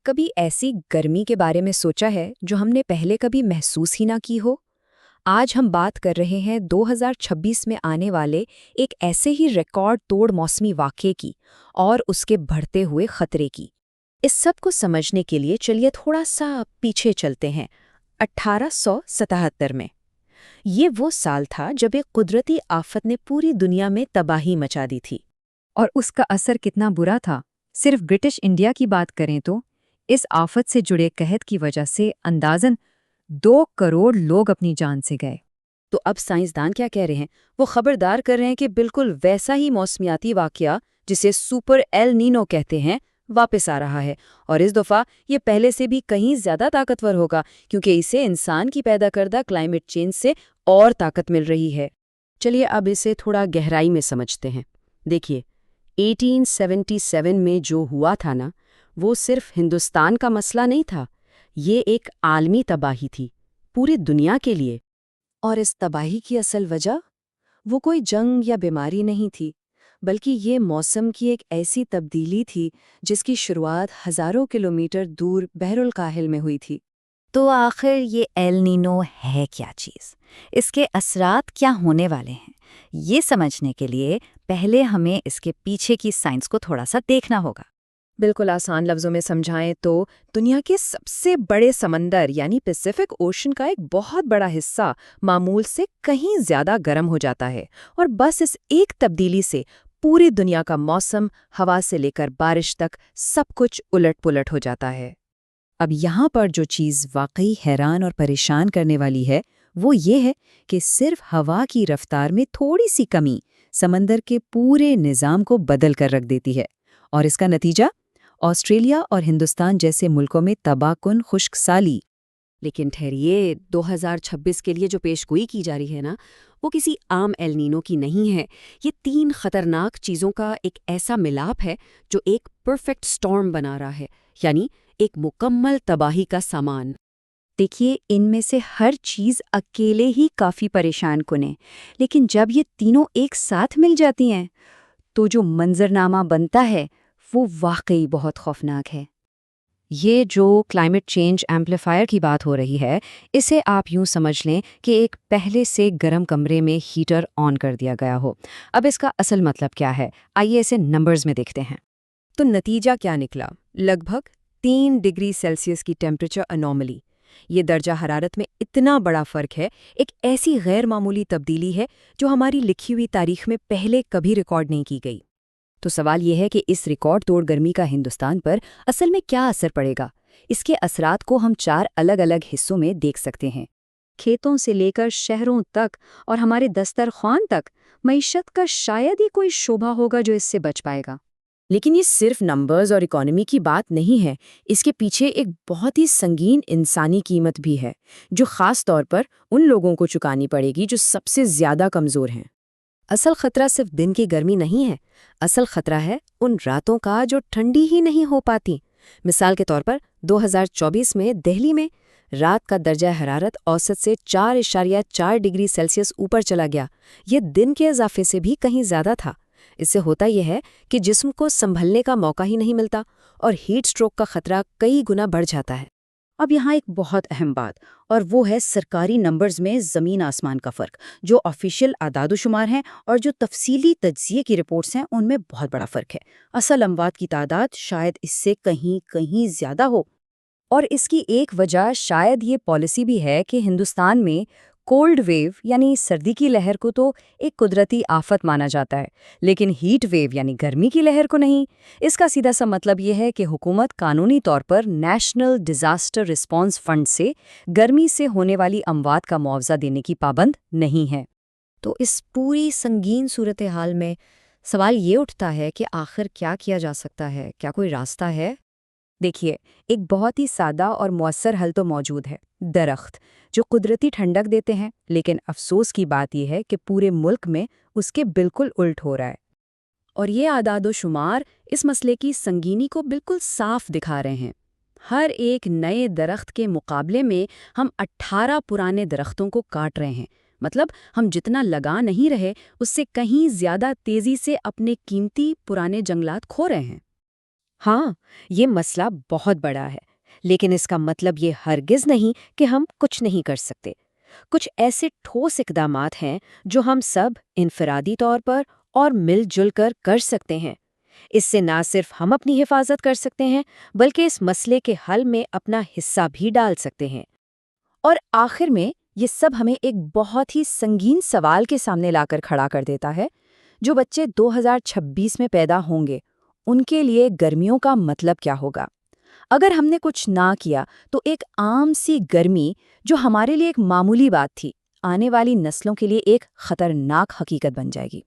کبھی ایسی گرمی کے بارے میں سوچا ہے جو ہم نے پہلے کبھی محسوس ہی نہ کی ہو؟ آج ہم بات کر رہے ہیں 2026 میں آنے والے ایک ایسے ہی ریکارڈ توڑ موسمی واقعے کی اور اس کے بڑھتے ہوئے خطرے کی۔ اس سب کو سمجھنے کے لیے چلیے تھوڑا سا پیچھے چلتے ہیں، 1877 میں۔ یہ وہ سال تھا جب ایک قدرتی آفت نے پوری دنیا میں تباہی مچا دی تھی۔ اور اس کا اثر کتنا برا تھا۔ صرف برٹش انڈیا کی بات کریں تو اس آفت سے جڑے قحط کی وجہ سے اندازاً 2 کروڑ لوگ اپنی جان سے گئے۔ تو اب سائنسدان کیا کہہ رہے ہیں؟ وہ خبردار کر رہے ہیں کہ بالکل ویسا ہی موسمیاتی واقعہ جسے سپر ایل نینو کہتے ہیں واپس آ رہا ہے، اور اس دفعہ یہ پہلے سے بھی کہیں زیادہ طاقتور ہوگا، کیونکہ اسے انسان کی پیدا کردہ کلائمیٹ چینج سے اور طاقت مل رہی ہے۔ چلیے اب اسے تھوڑا گہرائی میں سمجھتے ہیں۔ دیکھیے، 1877 میں جو ہوا تھا نا، وہ صرف ہندوستان کا مسئلہ نہیں تھا، یہ ایک عالمی تباہی تھی، پوری دنیا کے لیے۔ اور اس تباہی کی اصل وجہ وہ کوئی جنگ یا بیماری نہیں تھی، بلکہ یہ موسم کی ایک ایسی تبدیلی تھی جس کی شروعات ہزاروں کلومیٹر دور بحر الکاہل میں ہوئی تھی۔ تو آخر یہ ایل نینو ہے کیا چیز؟ اس کے اثرات کیا ہونے والے ہیں؟ یہ سمجھنے کے لیے پہلے ہمیں اس کے پیچھے کی سائنس کو تھوڑا سا دیکھنا ہوگا۔ بالکل آسان لفظوں میں سمجھائیں تو دنیا کے سب سے بڑے سمندر یعنی پیسیفک اوشن کا ایک بہت بڑا حصہ معمول سے کہیں زیادہ گرم ہو جاتا ہے، اور بس اس ایک تبدیلی سے پوری دنیا کا موسم، ہوا سے لے کر بارش تک سب کچھ الٹ پلٹ ہو جاتا ہے۔ اب یہاں پر جو چیز واقعی حیران اور پریشان کرنے والی ہے وہ یہ ہے کہ صرف ہوا کی رفتار میں تھوڑی سی کمی سمندر کے پورے نظام کو بدل کر رکھ دیتی ہے، اور اس کا نتیجہ آسٹریلیا اور ہندوستان جیسے ملکوں میں تباہ کن خشک سالی۔ لیکن ٹھہریے، 2026 کے لیے جو پیشگوئی کی جا رہی ہے نا، وہ کسی عام ایل نینو کی نہیں ہے۔ یہ 3 خطرناک چیزوں کا ایک ایسا ملاپ ہے جو ایک پرفیکٹ سٹارم بنا رہا ہے، یعنی ایک مکمل تباہی کا سامان۔ دیکھیے، ان میں سے ہر چیز اکیلے ہی کافی پریشان کن ہے، لیکن جب یہ تینوں ایک ساتھ مل جاتی ہیں تو جو منظرنامہ بنتا ہے وہ واقعی بہت خوفناک ہے۔ یہ جو کلائمیٹ چینج ایمپلیفائر کی بات ہو رہی ہے، اسے آپ یوں سمجھ لیں کہ ایک پہلے سے گرم کمرے میں ہیٹر آن کر دیا گیا ہو۔ اب اس کا اصل مطلب کیا ہے؟ آئیے اسے نمبرز میں دیکھتے ہیں۔ تو نتیجہ کیا نکلا؟ لگ بھگ 3 ڈگری سیلسیس کی ٹیمپریچر انوملی۔ یہ درجہ حرارت میں اتنا بڑا فرق ہے، ایک ایسی غیر معمولی تبدیلی ہے جو ہماری لکھی ہوئی تاریخ میں پہلے کبھی ریکارڈ نہیں کی گئی۔ تو سوال یہ ہے کہ اس ریکارڈ توڑ گرمی کا ہندوستان پر اصل میں کیا اثر پڑے گا؟ اس کے اثرات کو ہم 4 الگ الگ حصوں میں دیکھ سکتے ہیں، کھیتوں سے لے کر شہروں تک اور ہمارے دسترخوان تک۔ معیشت کا شاید ہی کوئی شعبہ ہوگا جو اس سے بچ پائے گا۔ لیکن یہ صرف نمبرز اور اکانومی کی بات نہیں ہے، اس کے پیچھے ایک بہت ہی سنگین انسانی قیمت بھی ہے، جو خاص طور پر ان لوگوں کو چکانی پڑے گی جو سب سے زیادہ کمزور ہیں۔ اصل خطرہ صرف دن کی گرمی نہیں ہے، اصل خطرہ ہے ان راتوں کا جو ٹھنڈی ہی نہیں ہو پاتی۔ مثال کے طور پر 2024 میں دہلی میں رات کا درجہ حرارت اوسط سے 4.4 ڈگری سیلسیس اوپر چلا گیا۔ یہ دن کے اضافے سے بھی کہیں زیادہ تھا۔ اس سے ہوتا یہ ہے کہ جسم کو سنبھلنے کا موقع ہی نہیں ملتا، اور ہیٹ سٹروک کا خطرہ کئی گنا بڑھ جاتا ہے۔ اب یہاں ایک بہت اہم بات، اور وہ ہے سرکاری نمبرز میں زمین آسمان کا فرق۔ جو آفیشیل اعداد و شمار ہیں اور جو تفصیلی تجزیے کی رپورٹس ہیں، ان میں بہت بڑا فرق ہے۔ اصل اموات کی تعداد شاید اس سے کہیں زیادہ ہو، اور اس کی ایک وجہ شاید یہ پالیسی بھی ہے کہ ہندوستان میں کولڈ ویو یعنی سردی کی لہر کو تو ایک قدرتی آفت مانا جاتا ہے، لیکن ہیٹ ویو یعنی گرمی کی لہر کو نہیں۔ اس کا سیدھا سا مطلب یہ ہے کہ حکومت قانونی طور پر نیشنل ڈیزاسٹر رسپانس فنڈ سے گرمی سے ہونے والی اموات کا معاوضہ دینے کی پابند نہیں ہے۔ تو اس پوری سنگین صورتحال میں سوال یہ اٹھتا ہے کہ آخر کیا کیا جا سکتا ہے؟ کیا کوئی راستہ ہے؟ دیکھیے، ایک بہت ہی سادہ اور مؤثر حل تو موجود ہے، درخت، جو قدرتی ٹھنڈک دیتے ہیں، لیکن افسوس کی بات یہ ہے کہ پورے ملک میں اس کے بالکل الٹ ہو رہا ہے۔ اور یہ اعداد و شمار اس مسئلے کی سنگینی کو بالکل صاف دکھا رہے ہیں۔ ہر ایک نئے درخت کے مقابلے میں ہم 18 پرانے درختوں کو کاٹ رہے ہیں۔ مطلب ہم جتنا لگا نہیں رہے، اس سے کہیں زیادہ تیزی سے اپنے قیمتی پرانے جنگلات کھو رہے ہیں۔ ہاں، یہ مسئلہ بہت بڑا ہے، لیکن اس کا مطلب یہ ہرگز نہیں کہ ہم کچھ نہیں کر سکتے۔ کچھ ایسے ٹھوس اقدامات ہیں جو ہم سب انفرادی طور پر اور مل جل کر کر سکتے ہیں۔ اس سے نہ صرف ہم اپنی حفاظت کر سکتے ہیں بلکہ اس مسئلے کے حل میں اپنا حصہ بھی ڈال سکتے ہیں۔ اور آخر میں یہ سب ہمیں ایک بہت ہی سنگین سوال کے سامنے لا کر کھڑا کر دیتا ہے۔ جو بچے 2026 میں پیدا ہوں گے ان کے لیے گرمیوں کا مطلب کیا ہوگا؟ اگر ہم نے کچھ نہ کیا تو ایک عام سی گرمی جو ہمارے لیے ایک معمولی بات تھی آنے والی نسلوں کے لیے ایک خطرناک حقیقت بن جائے گی۔